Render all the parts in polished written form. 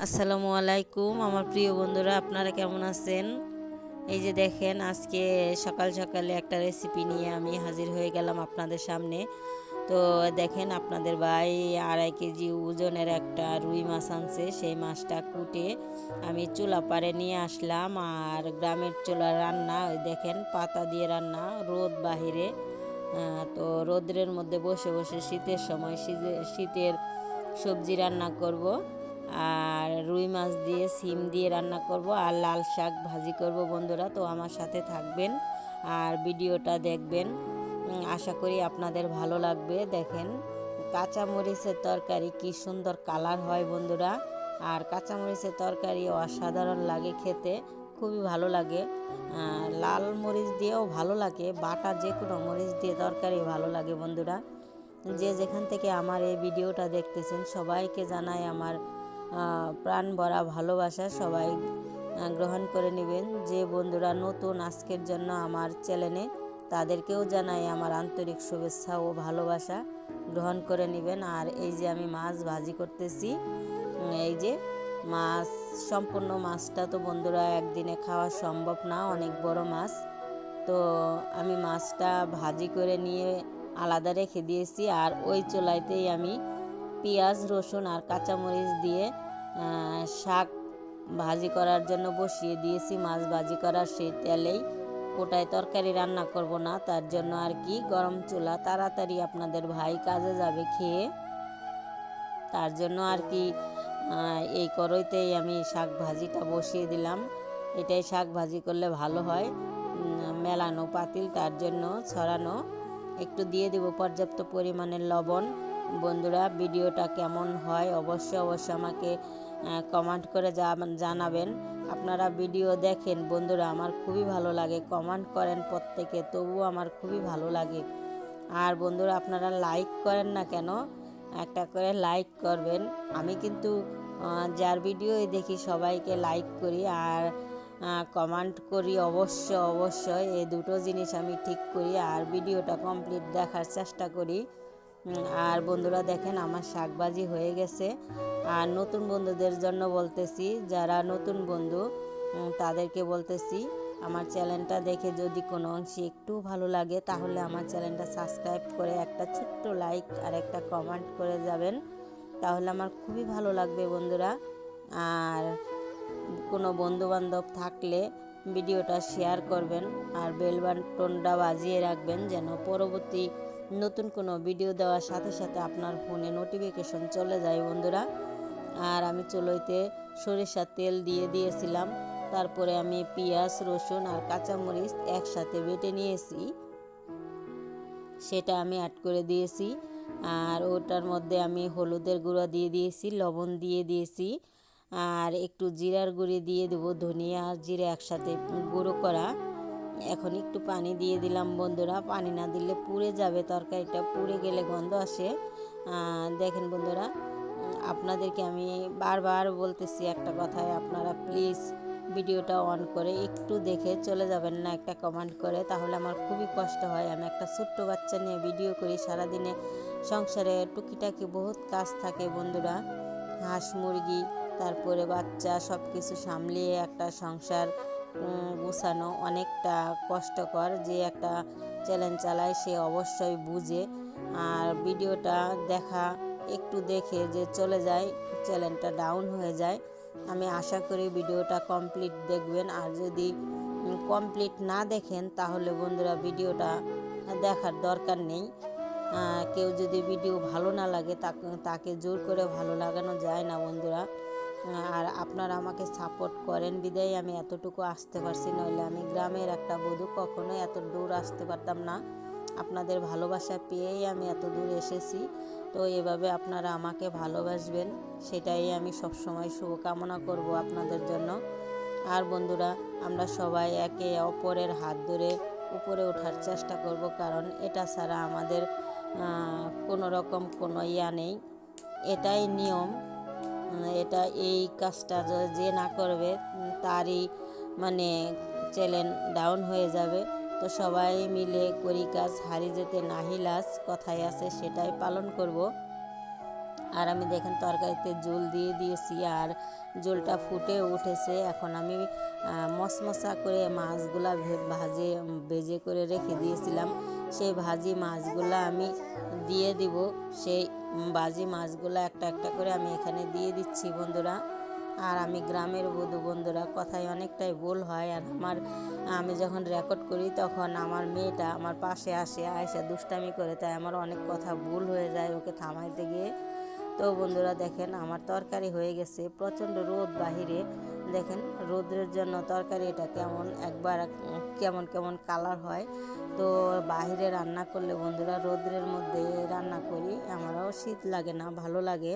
আসসালামু আলাইকুম আমার প্রিয় বন্ধুরা, আপনারা কেমন আছেন? এই যে দেখেন, আজকে সকাল সকালে একটা রেসিপি নিয়ে আমি হাজির হয়ে গেলাম আপনাদের সামনে। তো দেখেন, আপনাদের ভাই 2.5 কেজি ওজনের একটা রুই মাছ আনছে। সেই মাছটা কুটে আমি চুলা পাড়ে নিয়ে আসলাম। আর গ্রামের চুলা রান্না, ওই দেখেন পাতা দিয়ে রান্না, রোদ বাহিরে। তো রোদ্রের মধ্যে বসে বসে শীতের সময় শীতের সবজি রান্না করব। আর রুই মাছ দিয়ে সিম দিয়ে রান্না করব, আর লাল শাক ভাজি করব। বন্ধুরা, তো আমার সাথে থাকবেন আর ভিডিওটা দেখবেন। আশা করি আপনাদের ভালো লাগবে। দেখেন, কাঁচা মরিচের তরকারি কি সুন্দর কালার হয় বন্ধুরা। আর কাঁচা মরিচের তরকারি অসাধারণ লাগে খেতে, খুবই ভালো লাগে। লাল মরিচ দিয়েও ভালো লাগে, বাটা যে কোনো মরিচ দিয়ে তরকারি ভালো লাগে বন্ধুরা। যে যেখান থেকে আমার এই ভিডিওটা দেখতেছেন সবাইকে জানাই আমার প্রাণ ভরা ভালোবাসা। সবাই গ্রহণ করে নেবেন। যে বন্ধুরা নতুন আজকের জন্য আমার চ্যানেলে, তাদেরকেও জানাই আমার আন্তরিক শুভেচ্ছা ও ভালোবাসা, গ্রহণ করে নেবেন। আর এই যে আমি মাছ ভাজি করতেছি। এই যে মাছ, সম্পূর্ণ মাছটা তো বন্ধুরা একদিনে খাওয়া সম্ভব না, অনেক বড় মাছ। তো আমি মাছটা ভাজি করে নিয়ে আলাদা রেখে দিয়েছি। আর ওই চুলাইতেই আমি পেঁয়াজ, রসুন আর কাঁচামরিচ দিয়ে শাক ভাজি করার জন্য বসিয়ে দিয়েছি। মাছ ভাজি করার সেই তেলেই, ওটায় তরকারি রান্না করব না, তার জন্য আর কি। গরম চুলা, তাড়াতাড়ি আপনাদের ভাই কাজে যাবে খেয়ে, তার জন্য আর কি এই কড়াইতেই আমি শাক ভাজিটা বসিয়ে দিলাম। এটাই শাক ভাজি করলে ভালো হয়। মেলানো পাতিল, তার জন্য ছড়ানো। একটু দিয়ে দেব পর্যাপ্ত পরিমাণের লবণ। বন্ধুরা, ভিডিওটা কেমন হয় অবশ্যই আমাকে কমেন্ট করে জানাবেন। আপনারা ভিডিও দেখেন বন্ধুরা, আমার খুবই ভালো লাগে, কমেন্ট করেন প্রত্যেকে, তবুও আমার খুবই ভালো লাগে। আর বন্ধুরা, আপনারা লাইক করেন না কেন? একটা করে লাইক করবেন। আমি কিন্তু যার ভিডিওই দেখি সবাইকে লাইক করি আর কমেন্ট করি। অবশ্যই এই দুটো জিনিস আমি ঠিক করি, আর ভিডিওটা কমপ্লিট দেখার চেষ্টা করি। আর বন্ধুরা দেখেন, আমার শাকভাজি হয়ে গেছে। আর নতুন বন্ধুদের জন্য বলতেছি, যারা নতুন বন্ধু তাদেরকে বলতেছি, আমার চ্যানেলটা দেখে যদি কোনো অংশে একটু ভালো লাগে, তাহলে আমার চ্যানেলটা সাবস্ক্রাইব করে একটা ছোট্ট লাইক আর একটা কমেন্ট করে যাবেন, তাহলে আমার খুবই ভালো লাগবে বন্ধুরা। আর কোনো বন্ধুবান্ধব থাকলে ভিডিওটা শেয়ার করবেন, আর বেল বাটনটা বাজিয়ে রাখবেন, যেন পরবর্তী নতুন কোনো ভিডিও দেওয়ার সাথে সাথে আপনার ফোনে নোটিফিকেশন চলে যায় বন্ধুরা। আর আমি চুলোইতে সরিষার তেল দিয়ে দিয়েছিলাম। তারপরে আমি পেঁয়াজ, রসুন আর কাঁচামরিচ একসাথে বেটে নিয়েছি, সেটা আমি অ্যাড করে দিয়েছি। আর ওটার মধ্যে আমি হলুদের গুঁড়া দিয়ে দিয়েছি, লবণ দিয়ে দিয়েছি, আর একটু জিরার গুঁড়ি দিয়ে দেবো, ধনিয়া আর জিরে একসাথে গুঁড়ো করা। এখন একটু পানি দিয়ে দিলাম বন্ধুরা, পানি না দিলে পুড়ে যাবে তরকারিটা, পুড়ে গেলে গন্ধ আসে। দেখেন বন্ধুরা, আপনাদেরকে আমি বারবার বলতেছি একটা কথায়, আপনারা প্লিজ ভিডিওটা অন করে একটু দেখে চলে যাবেন না একটা কমেন্ট করে, তাহলে আমার খুবই কষ্ট হয়। আমি একটা ছোট্ট বাচ্চা নিয়ে ভিডিও করি, সারাদিনে সংসারে টুকিটাকি বহুত কাজ থাকে বন্ধুরা, হাঁস মুরগি, তারপরে বাচ্চা, সব কিছু সামলিয়ে একটা সংসার গোছানো অনেকটা কষ্টকর। যে একটা চ্যালেঞ্জ চালায় সে অবশ্যই বুঝে। আর ভিডিওটা দেখা, একটু দেখে যে চলে যায়, চ্যানেলটা ডাউন হয়ে যায়। আমি আশা করি ভিডিওটা কমপ্লিট দেখবেন। আর যদি কমপ্লিট না দেখেন, তাহলে বন্ধুরা ভিডিওটা দেখার দরকার নেই। কেউ যদি ভিডিও ভালো না লাগে, তাকে জোর করে ভালো লাগানো যায় না বন্ধুরা। আর আপনারা আমাকে সাপোর্ট করেন বিদায় আমি এতটুকু আসতে পারছি, নইলে আমি গ্রামের একটা বধূ, কখনোই এত দূর আসতে পারতাম না। আপনাদের ভালোবাসা পেয়েই আমি এত দূর এসেছি। তো এভাবে আপনারা আমাকে ভালোবাসবেন, সেটাই আমি সবসময় শুভকামনা করব আপনাদের জন্য। আর বন্ধুরা, আমরা সবাই একে অপরের হাত ধরে উপরে ওঠার চেষ্টা করব, কারণ এটা ছাড়া আমাদের কোনো রকম কোনো নেই, এটাই নিয়ম। এটা এই কাজটা যে না করবে, তারই মানে চ্যানেল ডাউন হয়ে যাবে। তো সবাই মিলে করি কাজ, হারি যেতে নাহি লাজ, কথায় আছে, সেটাই পালন করব। আর আমি দেখেন তরকারিতে ঝোল দিয়ে দিয়েছি, আর ঝোলটা ফুটে উঠেছে। এখন আমি মশমশা করে মাছগুলা ভেজে করে রেখে দিয়েছিলাম, সেই ভাজি মাছগুলা আমি দিয়ে দিব। সেই ভাজি মাছগুলা একটা একটা করে আমি এখানে দিয়ে দিচ্ছি বন্ধুরা। আর আমি গ্রামের বধূ বন্ধুরা, কথায় অনেকটাই ভুল হয়। আর আমি যখন রেকর্ড করি তখন আমার মেয়েটা আমার পাশে আয়সা দুষ্টামি করে, তাই আমার অনেক কথা ভুল হয়ে যায় ওকে থামাইতে গিয়ে। তো বন্ধুরা দেখেন আমার তরকারি হয়ে গেছে। প্রচণ্ড রোদ বাহিরে, দেখেন রোদের জন্য তরকারি এটা একবার কেমন কেমন কালার হয়। তো বাহিরে রান্না করলে বন্ধুরা, রোদের মধ্যে রান্না করি, আমারও শীত লাগে না, ভালো লাগে।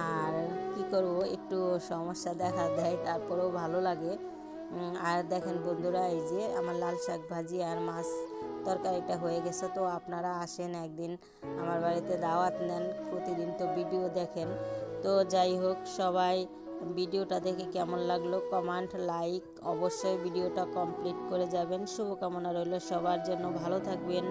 আর কি করব, একটু সমস্যা দেখা দেয়, তারপরেও ভালো লাগে। আর দেখেন বন্ধুরা, এই যে আমার লাল শাক ভাজি আর মাছ তরকারিটা হয়ে গেছে। তো আপনারা আসেন একদিন আমার বাড়িতে, দাওয়াত নেন, প্রতিদিন তো ভিডিও দেখেন। তো যাই হোক, সবাই ভিডিওটা দেখে কেমন লাগলো কমেন্ট লাইক অবশ্যই ভিডিওটা কমপ্লিট করে যাবেন। শুভকামনা রইল সবার জন্য, ভালো থাকবেন।